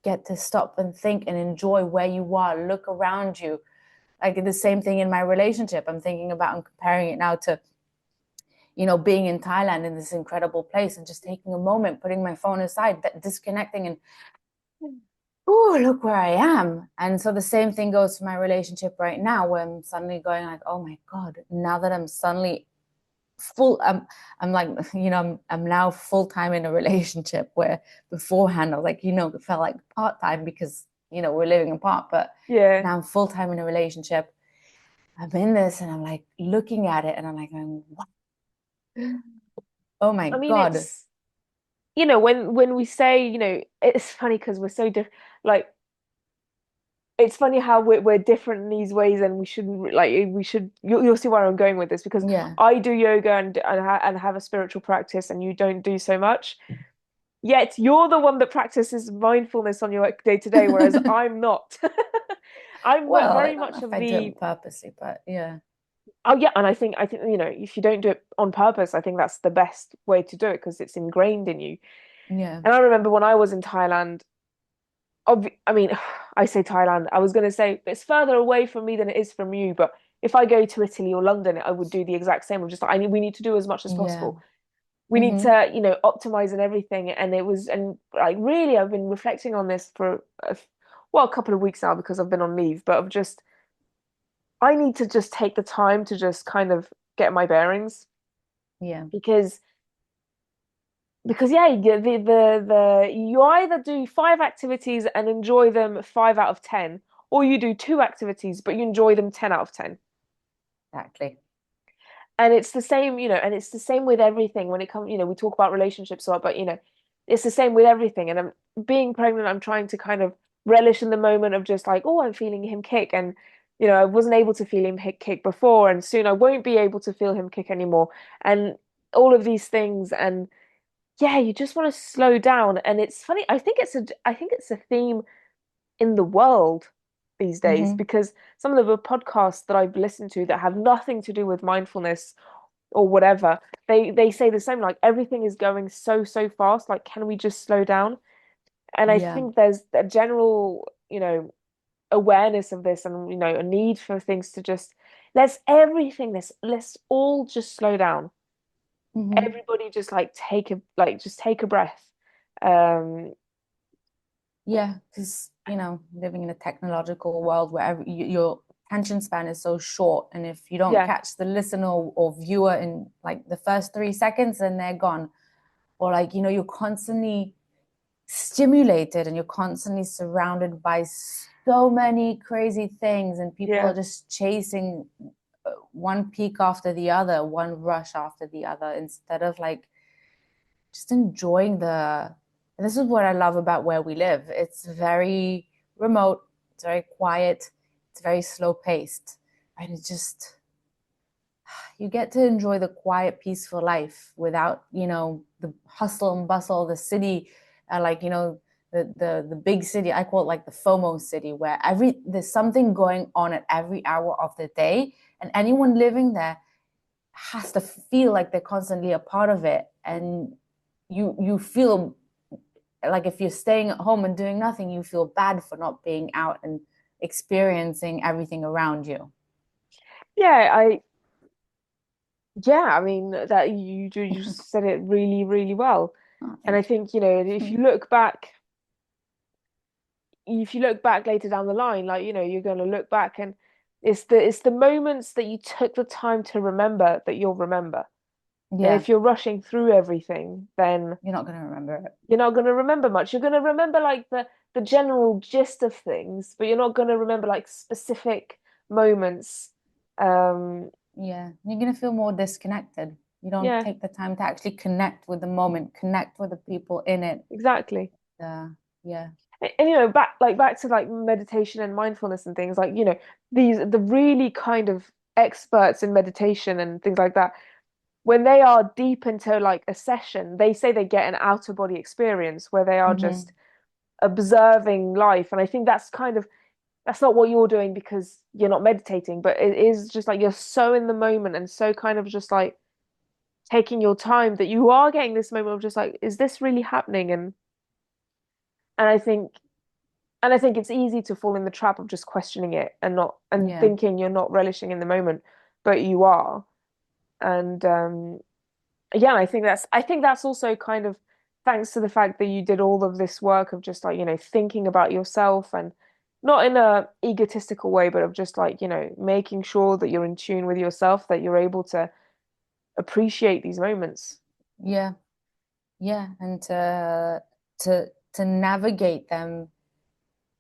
get to stop and think and enjoy where you are, look around you. Like the same thing in my relationship. I'm thinking about and comparing it now to, being in Thailand in this incredible place and just taking a moment, putting my phone aside, disconnecting and, oh, look where I am. And so the same thing goes to my relationship right now, where I'm suddenly going like, oh my God, now that I'm suddenly full, I'm like, I'm now full time in a relationship where beforehand I was like, it felt like part time because, we're living apart, but Yeah. now I'm full time in a relationship. I'm in this and I'm like looking at it and I'm like, what? Oh my I mean, God. it's, when we say, it's funny because we're so different. Like, it's funny how we're different in these ways, and we shouldn't like we should. You'll see where I'm going with this because Yeah. I do yoga and have a spiritual practice, and you don't do so much. Yet you're the one that practices mindfulness on your day to day, whereas I'm not. I'm Well, I very don't know much if of I do the it purposely, but yeah. oh yeah, and I think if you don't do it on purpose, I think that's the best way to do it because it's ingrained in you. Yeah. And I remember when I was in Thailand, I mean, I say Thailand. I was going to say it's further away from me than it is from you, but if I go to Italy or London, I would do the exact same. I'm just like, we need to do as much as Yeah. possible. We need Mm-hmm. to, optimize and everything. And it was, and like really, I've been reflecting on this for a couple of weeks now because I've been on leave. But I've just, I need to just take the time to just kind of get my bearings Yeah. because yeah, you either do five activities and enjoy them 5 out of 10, or you do two activities but you enjoy them 10 out of 10. Exactly. And it's the same, and it's the same with everything when it comes, we talk about relationships a lot, but it's the same with everything. And I'm being pregnant, I'm trying to kind of relish in the moment of just like, oh, I'm feeling him kick, and I wasn't able to feel him kick before, and soon I won't be able to feel him kick anymore, and all of these things. And yeah, you just want to slow down. And it's funny, I think it's a theme in the world these days Mm-hmm. because some of the podcasts that I've listened to that have nothing to do with mindfulness or whatever, they say the same, like everything is going so fast, like can we just slow down? And I Yeah. think there's a general, awareness of this, and a need for things to just let's all just slow down. Mm-hmm. Everybody just just take a breath. Um, Yeah, because living in a technological world where your attention span is so short, and if you don't yeah, catch the listener or viewer in like the first 3 seconds, then they're gone. Or like you're constantly stimulated and you're constantly surrounded by so many crazy things, and people yeah, are just chasing one peak after the other, one rush after the other, instead of like just enjoying the. And this is what I love about where we live. It's very remote, it's very quiet, it's very slow paced. And it just, you get to enjoy the quiet, peaceful life without, the hustle and bustle of the city, like, the big city. I call it like the FOMO city, where there's something going on at every hour of the day, and anyone living there has to feel like they're constantly a part of it. And you feel like if you're staying at home and doing nothing, you feel bad for not being out and experiencing everything around you. yeah. I mean that you said it really, really well. Oh, And I thank think, you. if you look back later down the line, like, you're going to look back, and it's the moments that you took the time to remember that you'll remember. And Yeah, if you're rushing through everything, then you're not going to remember it. you're not going to remember much. You're going to remember like the general gist of things, but you're not going to remember like specific moments. Um, Yeah, you're going to feel more disconnected. You don't yeah, take the time to actually connect with the moment, connect with the people in it. exactly. Yeah. And back to like meditation and mindfulness and things like, the really kind of experts in meditation and things like that, when they are deep into like a session, they say they get an outer body experience where they are Hmm. just observing life. And I think that's not what you're doing because you're not meditating, but it is just like you're so in the moment and so kind of just like taking your time that you are getting this moment of just like, is this really happening? And I think And I think it's easy to fall in the trap of just questioning it and not and Yeah. thinking you're not relishing in the moment, but you are. And yeah, I think that's also kind of thanks to the fact that you did all of this work of just like, thinking about yourself and not in a egotistical way, but of just like, making sure that you're in tune with yourself, that you're able to appreciate these moments. Yeah. Yeah. And to navigate them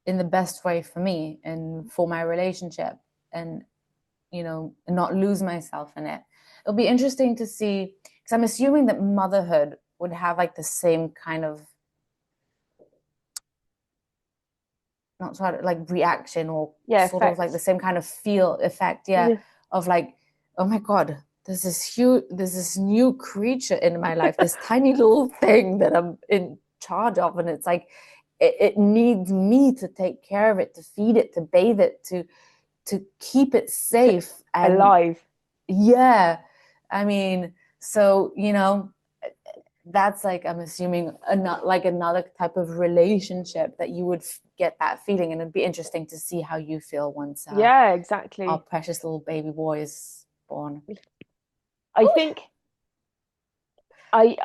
in the best way for me and for my relationship, and not lose myself in it. It'll be interesting to see, because I'm assuming that motherhood would have like the same kind of, not sort of like reaction, or Yeah, sort of like the effect. same kind of feel effect, yeah, Yeah. of like, oh my God, there's this new creature in my life, this tiny little thing that I'm in charge of, and it's like it needs me to take care of it, to feed it, to bathe it, to keep it To safe. And alive. yeah, I mean, so that's like, I'm assuming like another type of relationship that you would get that feeling, and it'd be interesting to see how you feel once Yeah, our exactly. precious little baby boy is born. I Ooh. think I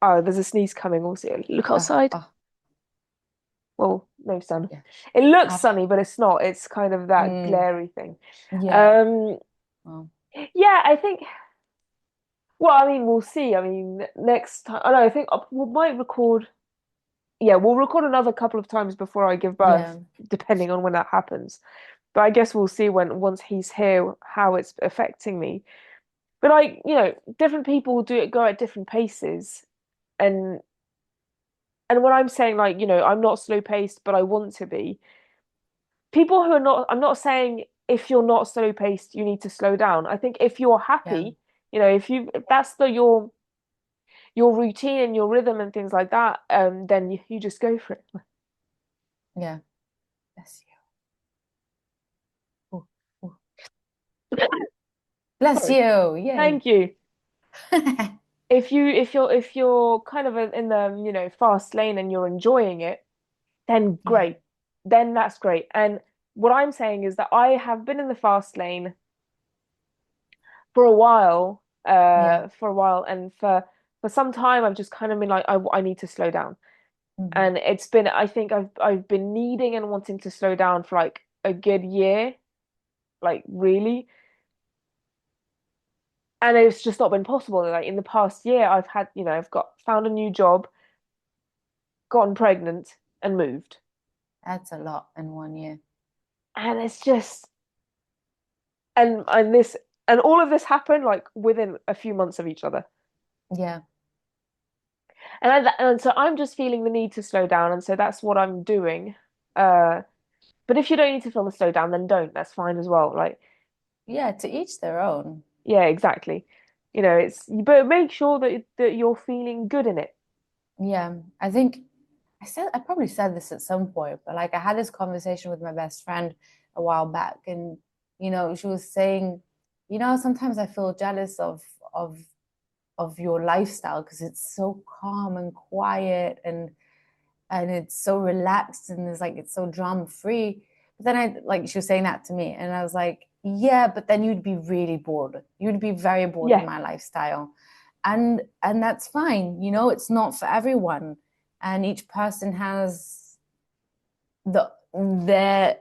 oh, there's a sneeze coming also. Look outside. Oh, Well, no sun. yeah. It looks Oh, sunny, but it's not. It's kind of that mm, glary thing. yeah. Um, Well, yeah, I think. Well, I mean, we'll see. I mean, next time. I know. I think we might record. Yeah, we'll record another couple of times before I give birth, yeah, depending on when that happens. But I guess we'll see when once he's here how it's affecting me. But like, different people do it go at different paces. And and when I'm saying like, I'm not slow paced, but I want to be, people who are not, I'm not saying if you're not slow paced, you need to slow down. I think if you're yeah, happy, if that's your routine and your rhythm and things like that, then you just go for it. yeah. Bless you. Ooh, ooh. Bless Sorry. you. Yay. Thank you. If you're kind of in the fast lane and you're enjoying it, then Yeah, great. Then that's great. And what I'm saying is that I have been in the fast lane for a while, yeah. and for some time I've just kind of been like I need to slow down. Hmm. And it's been I think I've been needing and wanting to slow down for like a good year, like really. And it's just not been possible. Like in the past year, I've had, I've got found a new job, gotten pregnant, and moved. That's a lot in 1 year. And it's just and this and all of this happened like within a few months of each other. Yeah, And so I'm just feeling the need to slow down, and so that's what I'm doing. Uh, but if you don't need to feel the slow down, then don't. That's fine as well. Like, yeah. To each their own. yeah, exactly. It's but make sure that you're feeling good in it. Yeah, I think I probably said this at some point, but like I had this conversation with my best friend a while back, and she was saying, sometimes I feel jealous of of your lifestyle because it's so calm and quiet, and it's so relaxed, and it's so drama free. But then she was saying that to me, and I was like, yeah, but then you'd be really bored. You'd be very bored of Yeah, my lifestyle. And that's fine. It's not for everyone. And each person has their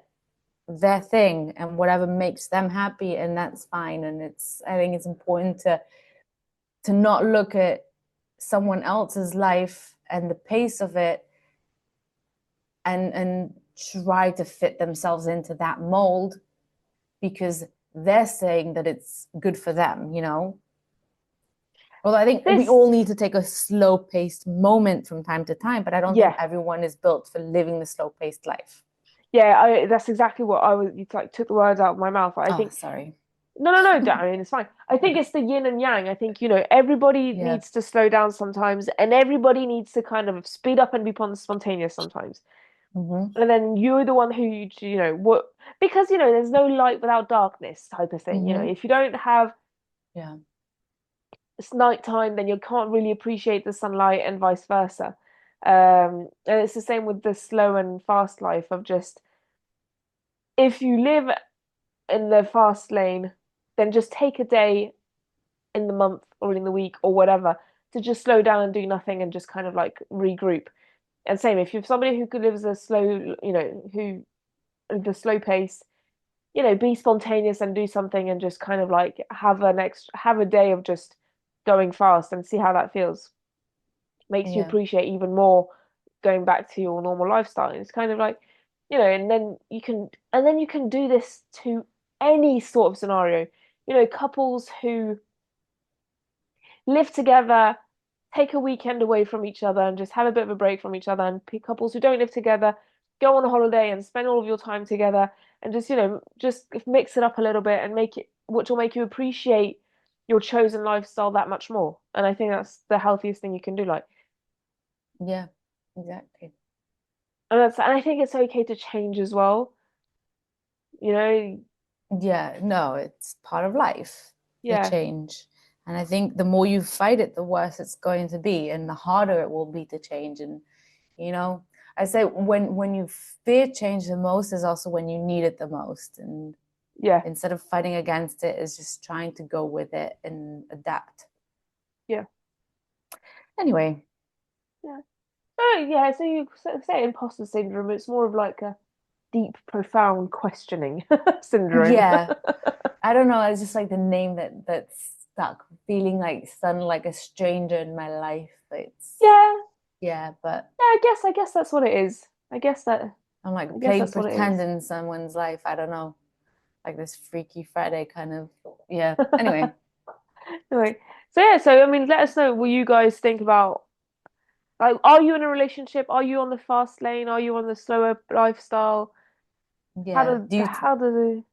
their thing and whatever makes them happy, and that's fine. And I think it's important to not look at someone else's life and the pace of it, and try to fit themselves into that mold because they're saying that it's good for them. Although I think we this, all need to take a slow paced moment from time to time, but I don't think yeah, everyone is built for living the slow paced life. yeah. That's exactly what I was. You like took the words out of my mouth. I Oh, think sorry. no, no, no. I mean, it's fine. I think it's the yin and yang. I think everybody Yeah. needs to slow down sometimes, and everybody needs to kind of speed up and be spontaneous sometimes. Hmm. And then you're the one who what because there's no light without darkness type of thing. Hmm. If you don't have Yeah. it's nighttime, then you can't really appreciate the sunlight and vice versa. And it's the same with the slow and fast life of just if you live in the fast lane, then just take a day in the month or in the week or whatever to just slow down and do nothing and just kind of like regroup. And same if you're somebody who could live a slow, who the slow pace, be spontaneous and do something and just kind of like have a day of just going fast and see how that feels. Makes you Yeah. appreciate even more going back to your normal lifestyle. And it's kind of like, and then you can do this to any sort of scenario. Couples who live together, take a weekend away from each other and just have a bit of a break from each other, and couples who don't live together, go on a holiday and spend all of your time together and just mix it up a little bit and which will make you appreciate your chosen lifestyle that much more. And I think that's the healthiest thing you can do. Like, Yeah, exactly. and I think it's okay to change as well. You know, Yeah, no, it's part of life, the yeah, change. And I think the more you fight it, the worse it's going to be, and the harder it will be to change. And you know, I say when you fear change the most is also when you need it the most. And yeah, instead of fighting against it, is just trying to go with it and adapt. yeah, Anyway, yeah. Oh, yeah. So you say imposter syndrome. It's more of like a deep, profound questioning syndrome. yeah, I don't know. It's just like the name that's stuck, feeling like suddenly like a stranger in my life. It's Yeah, yeah, but yeah. I guess that's what it is. I guess that. I'm I like guess playing that's what it pretend is. in someone's life. I don't know, like this Freaky Friday kind of. Yeah. Anyway, Anyway, so yeah. So I mean, let us know what you guys think about. Like, are you in a relationship? Are you on the fast lane? Are you on the slower lifestyle? How yeah. do how do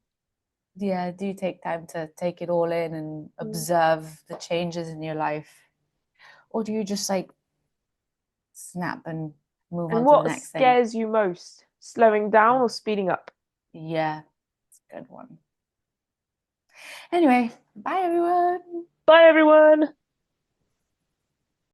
Do you take time to take it all in and the observe the changes in your life, or do you just like snap and move and on to the what next thing? scares you most? Slowing down or speeding up? Yeah, it's a good one. Anyway, bye everyone. Bye, everyone.